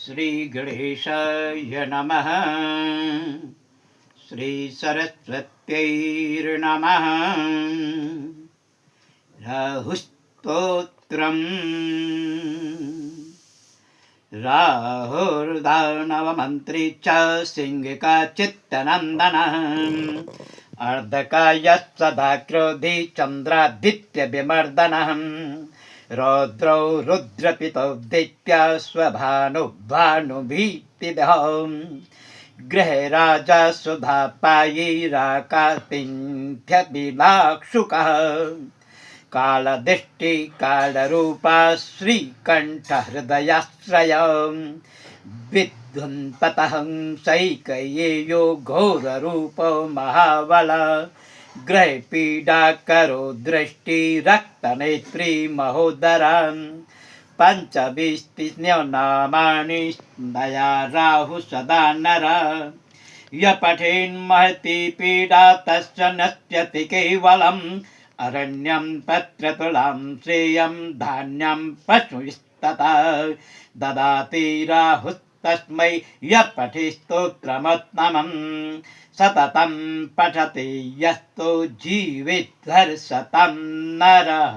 श्रीगणेशाय नमः। श्रीसरस्वत्यै राहुस्तोत्रम्। राहुर्दानवमन्त्री च सिंहिका चित्तनन्दनः। अर्धकायः सदा क्रोधी चन्द्रादित्यविमर्दनः। रौद्रौ रुद्रपितौ दैत्या स्वभानुभानुभीतिदः। गृहे राजा सुधापायी राकातिन्ध्यविलाक्षुकः। कालदृष्टि कालरूपा श्रीकण्ठहृदयाश्रय। विद्युन्पतः सैकयेयो घोररूपो महाबल। गृहे पीडाकरो दृष्टि रक्तनेत्री महोदरा। पञ्चविंशतिनामानि दया राहु सदा नर। य पठेन्महती पीडा तस्य नश्यति केवलम्। अरण्यं पत्रतुलां श्रेयं धान्यं पशुस्तथा। ददाति राहुस्तस्मै यः पठेत् स्तोत्रमुत्तमम्। सततं पठति यस्तु जीवेत् हर्षतं नरः।